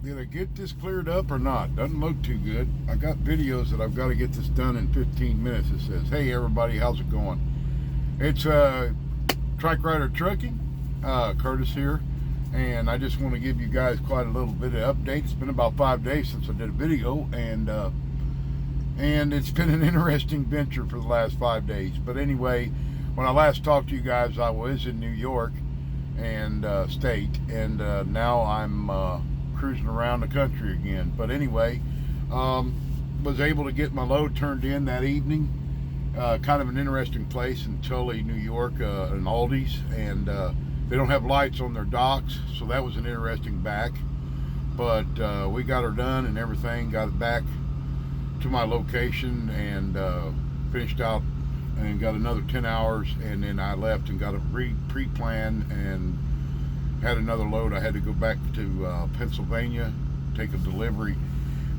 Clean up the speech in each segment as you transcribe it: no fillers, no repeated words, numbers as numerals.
did I get this cleared up or not? Doesn't look too good. I got videos that I've got to get this done in 15 minutes. It says, hey everybody, how's it going? It's Trike Rider Trucking, Curtis here. And I just want to give you guys quite a little bit of update. It's been about 5 days since I did a video, and it's been an interesting venture for the last 5 days. But anyway, when I last talked to you guys, I was in New York and state, and now I'm cruising around the country again. But anyway, was able to get my load turned in that evening. Kind of an interesting place in Tully, New York, an Aldi's, and they don't have lights on their docks, so that was an interesting back. But we got her done and everything, got it back to my location, and finished out and got another 10 hours, and then I left and got a pre-plan and had another load. I had to go back to Pennsylvania, take a delivery,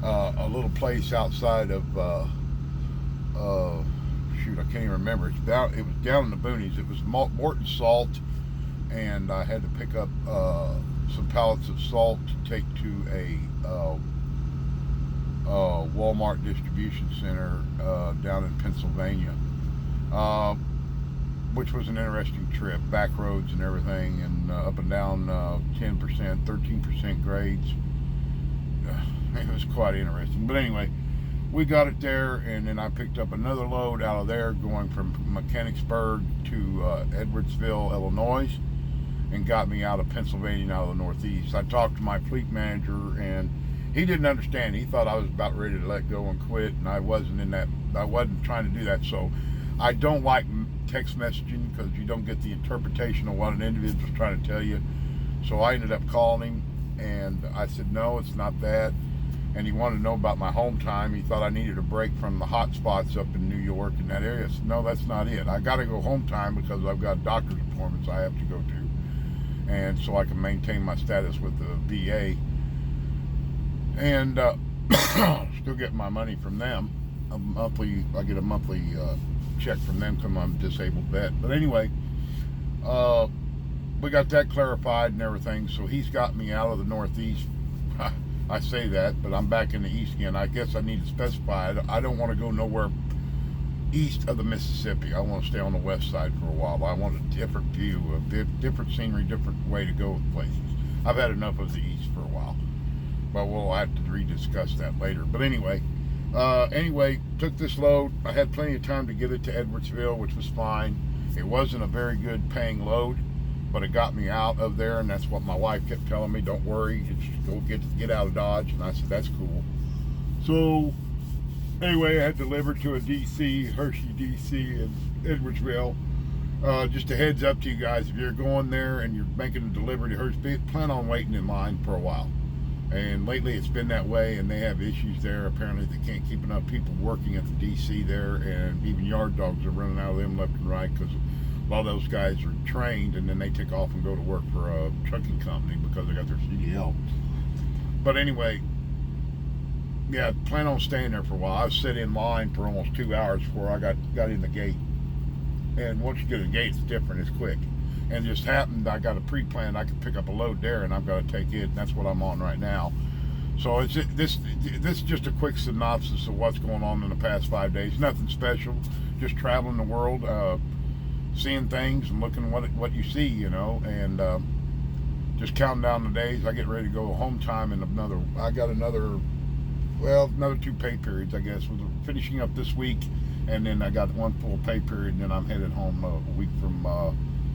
a little place outside of shoot, I can't even remember. It was down in the boonies. It was Morton Salt, and I had to pick up some pallets of salt to take to a Walmart distribution center down in Pennsylvania, which was an interesting trip. Back roads and everything, and up and down 10%, 13% grades. It was quite interesting. But anyway, we got it there, and then I picked up another load out of there going from Mechanicsburg to Edwardsville, Illinois, and got me out of Pennsylvania and out of the Northeast. I talked to my fleet manager, and he didn't understand. He thought I was about ready to let go and quit, and I wasn't trying to do that. So I don't like text messaging because you don't get the interpretation of what an individual's trying to tell you. So I ended up calling him, and I said, no, it's not that. And he wanted to know about my home time. He thought I needed a break from the hot spots up in New York and that area. I said, no, that's not it. I got to go home time because I've got doctor's appointments I have to go to, and so I can maintain my status with the VA, and still get my money from them. I get a monthly check from them because I'm a disabled vet. But anyway, we got that clarified and everything. So he's got me out of the Northeast. I say that, but I'm back in the East again. I guess I need to specify. I don't want to go nowhere east of the Mississippi. I want to stay on the west side for a while. I want a different view, a different scenery, different way to go with places. I've had enough of the East for a while, but we'll have to rediscuss that later. But anyway, took this load. I had plenty of time to get it to Edwardsville, which was fine. It wasn't a very good paying load, but it got me out of there, and that's what my wife kept telling me. Don't worry, just go get out of Dodge. And I said, that's cool. So anyway, I had delivered to a DC, Hershey DC in Edwardsville. Just a heads up to you guys, if you're going there and you're making a delivery to Hershey, plan on waiting in line for a while. And lately it's been that way, and they have issues there. Apparently they can't keep enough people working at the DC there, and even yard dogs are running out of them left and right because a lot of those guys are trained, and then they take off and go to work for a trucking company because they got their CDL. But anyway, yeah, plan on staying there for a while. I was sitting in line for almost 2 hours before I got in the gate. And once you get in the gate, it's different. It's quick. And it just happened, I got a pre-plan. I could pick up a load there, and I've got to take it. And that's what I'm on right now. So this is just a quick synopsis of what's going on in the past 5 days. Nothing special. Just traveling the world, seeing things and looking what you see, you know, and just counting down the days. I get ready to go home time in another 2 pay periods, I guess. We're finishing up this week, and then I got 1 full pay period, and then I'm headed home a week from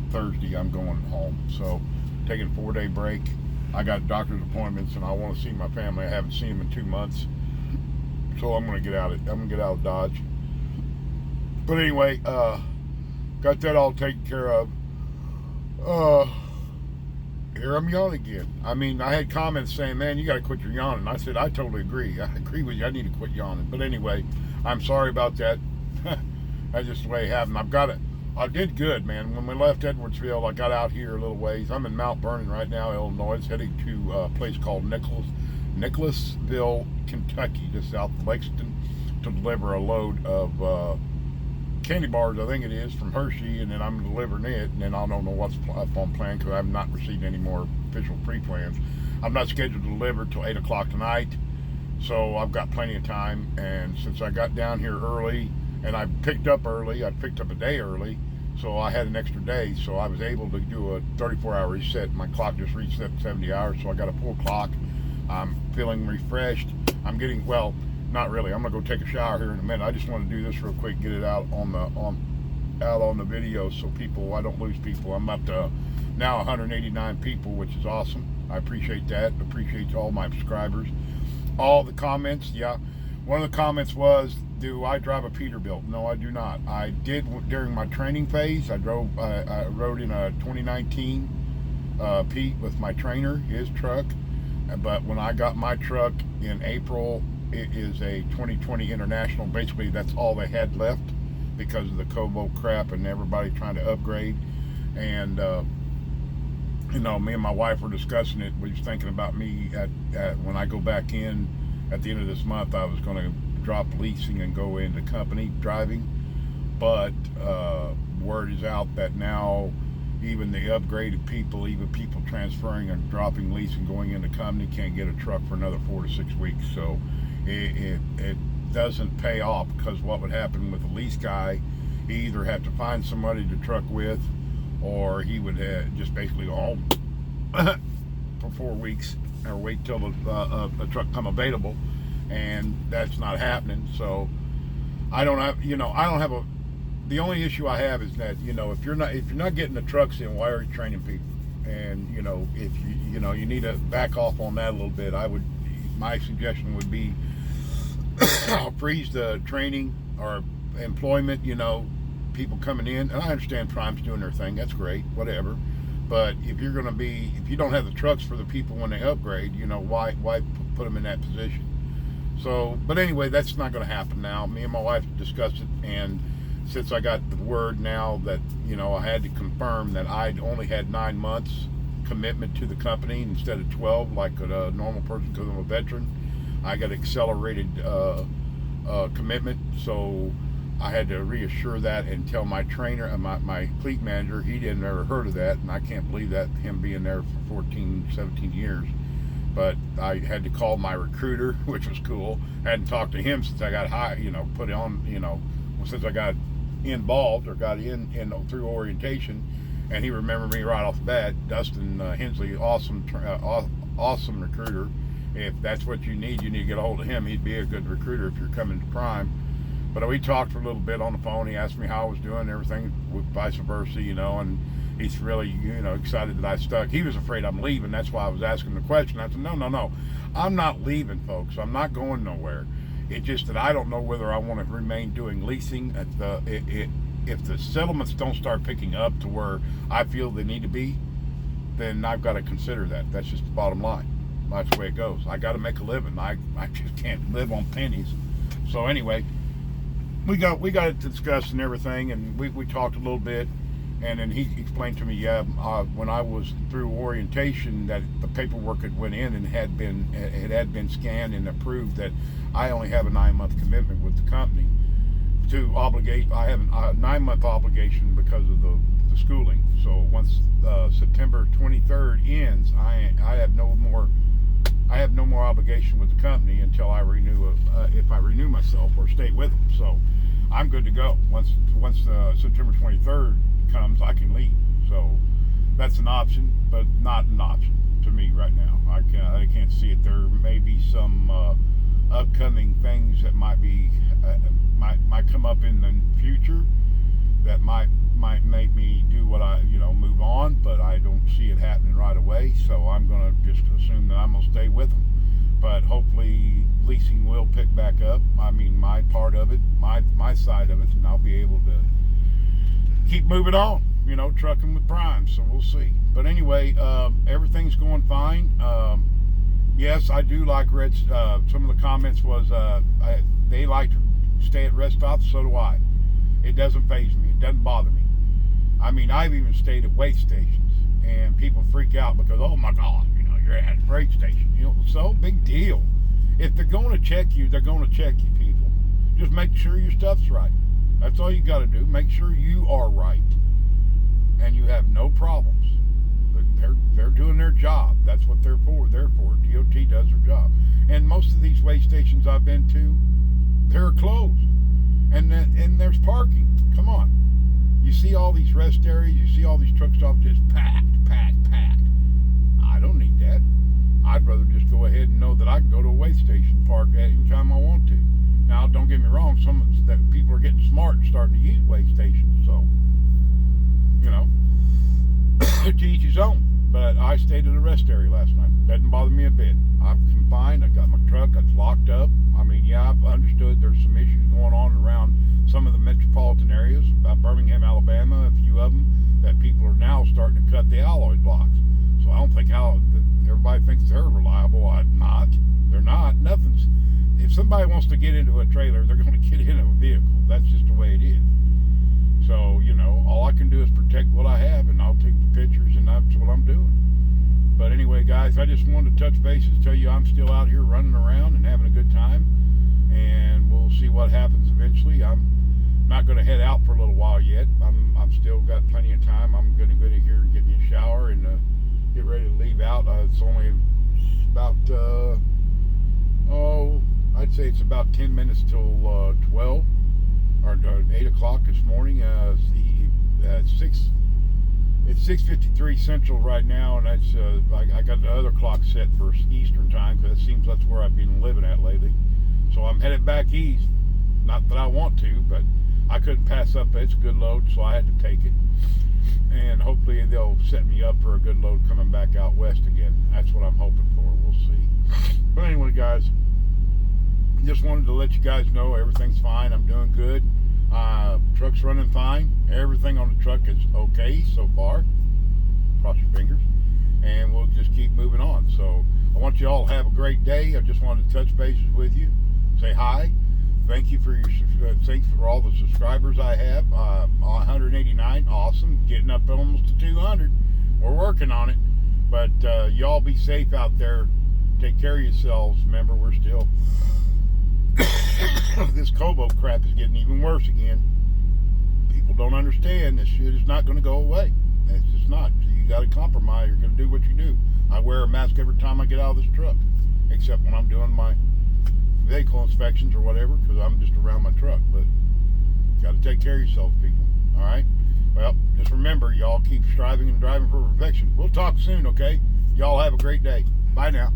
Thursday. I'm going home, so taking a 4-day break. I got doctor's appointments, and I want to see my family. I haven't seen them in 2 months, so I'm gonna get out of Dodge. But anyway, got that all taken care of. Here I'm yawning again. I mean, I had comments saying, man, you got to quit your yawning. I said, I totally agree. I agree with you. I need to quit yawning. But anyway, I'm sorry about that. That's just the way it happened. I did good, man. When we left Edwardsville, I got out here a little ways. I'm in Mount Vernon right now, Illinois, heading to a place called Nicholasville, Kentucky, just south of Lexington, to deliver a load of candy bars, I think it is, from Hershey, and then I'm delivering it, and then I don't know what's up on plan because I have not received any more official pre-plans. I'm not scheduled to deliver till 8 o'clock tonight, so I've got plenty of time. And since I got down here early, and I picked up early, I picked up a day early, so I had an extra day, so I was able to do a 34-hour reset. My clock just reached 70 hours, so I got a full clock. I'm feeling refreshed. I'm getting, well, not really. I'm gonna go take a shower here in a minute. I just want to do this real quick, get it out on the video, so I don't lose people. I'm up to now 189 people, which is awesome. I appreciate that. Appreciate all my subscribers. All the comments, yeah. One of the comments was, do I drive a Peterbilt? No, I do not. I did during my training phase. I rode in a 2019 Pete with my trainer, his truck. But when I got my truck in April, it is a 2020 International. Basically, that's all they had left because of the Kobo crap and everybody trying to upgrade. And you know, me and my wife were discussing it. We was thinking about me when I go back in at the end of this month, I was going to drop leasing and go into company driving. But word is out that now even the upgraded people, even people transferring and dropping lease and going into company, can't get a truck for another 4 to 6 weeks. So it doesn't pay off, because what would happen with a lease guy, he either have to find somebody to truck with, or he would just basically go home for 4 weeks, or wait till a truck come available, and that's not happening. So I don't have, the only issue I have is that, if you're not getting the trucks in, why are you training people? And if you need to back off on that a little bit, my suggestion would be freeze the training or employment, people coming in. And I understand Prime's doing their thing, that's great, whatever. But if you don't have the trucks for the people when they upgrade, why put them in that position? So, but anyway, that's not going to happen now. Me and my wife discussed it, and since I got the word now that, I had to confirm that I'd only had 9 months commitment to the company instead of 12 like a normal person, because I'm a veteran. I got accelerated commitment, so I had to reassure that and tell my trainer and my fleet manager. He didn't ever heard of that, and I can't believe that, him being there for 14, 17 years. But I had to call my recruiter, which was cool. I hadn't talked to him since I got put on, since I got involved or got in through orientation, and he remembered me right off the bat. Dustin Hensley, awesome recruiter. If that's what you need to get a hold of him. He'd be a good recruiter if you're coming to Prime. But we talked for a little bit on the phone. He asked me how I was doing and everything, vice versa, and he's really, excited that I stuck. He was afraid I'm leaving. That's why I was asking the question. I said, no, I'm not leaving, folks. I'm not going nowhere. It's just that I don't know whether I want to remain doing leasing. If the settlements don't start picking up to where I feel they need to be, then I've got to consider that. That's just the bottom line. That's the way it goes. I got to make a living. I just can't live on pennies. So anyway, we got it discussed and everything, and we talked a little bit, and then he explained to me, when I was through orientation, that the paperwork had went in and had been scanned and approved, that I only have a 9-month commitment with the company to obligate. I have a 9-month obligation because of the schooling. So once September 23rd ends, I have no more obligation with the company until I renew if I renew myself or stay with them. So I'm good to go. Once September 23rd comes, I can leave. So that's an option, but not an option to me right now. I can't see it. There may be some upcoming things that might come up in the future that might make me do what move on, but I don't see it happening right away. So I'm going to just assume that I'm going to stay with them. But hopefully leasing will pick back up. I mean, my part of it, my side of it, and I'll be able to keep moving on, trucking with Prime. So we'll see. But anyway, everything's going fine. Yes, I do like some of the comments was they like to stay at rest stops. So do I. It doesn't faze me. It doesn't bother me. I mean, I've even stayed at weigh stations, and people freak out because, oh my God, you're at a freight station. So big deal. If they're going to check you, they're going to check you, people. Just make sure your stuff's right. That's all you got to do. Make sure you are right, and you have no problems. they're doing their job. That's what they're for. DOT does their job. And most of these weigh stations I've been to, they're closed. And there's parking. Come on. You see all these rest areas, you see all these truck stops just packed. I don't need that. I'd rather just go ahead and know that I can go to a weigh station, park at any time I want to. Now, don't get me wrong, some that people are getting smart and starting to use weigh stations, so, you know, to each his own. But I stayed at a rest area last night. Doesn't bother me a bit. I'm confined. I got my truck. It's locked up. I mean, yeah, I've understood there's some issues going on around some of the metropolitan areas, Birmingham, Alabama, a few of them, that people are now starting to cut the alloy blocks. So I don't think everybody thinks they're reliable. They're not. Nothing's. If somebody wants to get into a trailer, they're going to get into a vehicle. That's just the way it is. So, you know, all I can do is protect what I have, and I'll take the pictures, and that's what I'm doing. But anyway, guys, I just wanted to touch bases, tell you I'm still out here running around and having a good time, and we'll see what happens eventually. I'm not going to head out for a little while yet. I'm still got plenty of time. I'm going to go in here and get me a shower and get ready to leave out. It's only about, I'd say it's about 10 minutes till 12 or 8 o'clock this morning. It's 6:53 Central right now, and that's I got the other clock set for Eastern time because it seems that's where I've been living at lately. So I'm headed back east. Not that I want to, but I couldn't pass up. It's a good load, so I had to take it. And hopefully they'll set me up for a good load coming back out west again. That's what I'm hoping for. We'll see. But anyway, guys, just wanted to let you guys know everything's fine. I'm doing good. Truck's running fine. Everything on the truck is okay so far. Cross your fingers. And we'll just keep moving on. So I want you all to have a great day. I just wanted to touch bases with you. Say hi. Thank you for thanks for all the subscribers I have. 189, awesome. Getting up almost to 200. We're working on it. But y'all be safe out there. Take care of yourselves. Remember, we're still... this Kobo crap is getting even worse again. People don't understand this shit is not going to go away. It's just not. So you got to compromise. You're going to do what you do. I wear a mask every time I get out of this truck, except when I'm doing my vehicle inspections or whatever, because I'm just around my truck. But got to take care of yourself, people. All right? Well, just remember, y'all keep striving and driving for perfection. We'll talk soon, okay? Y'all have a great day. Bye now.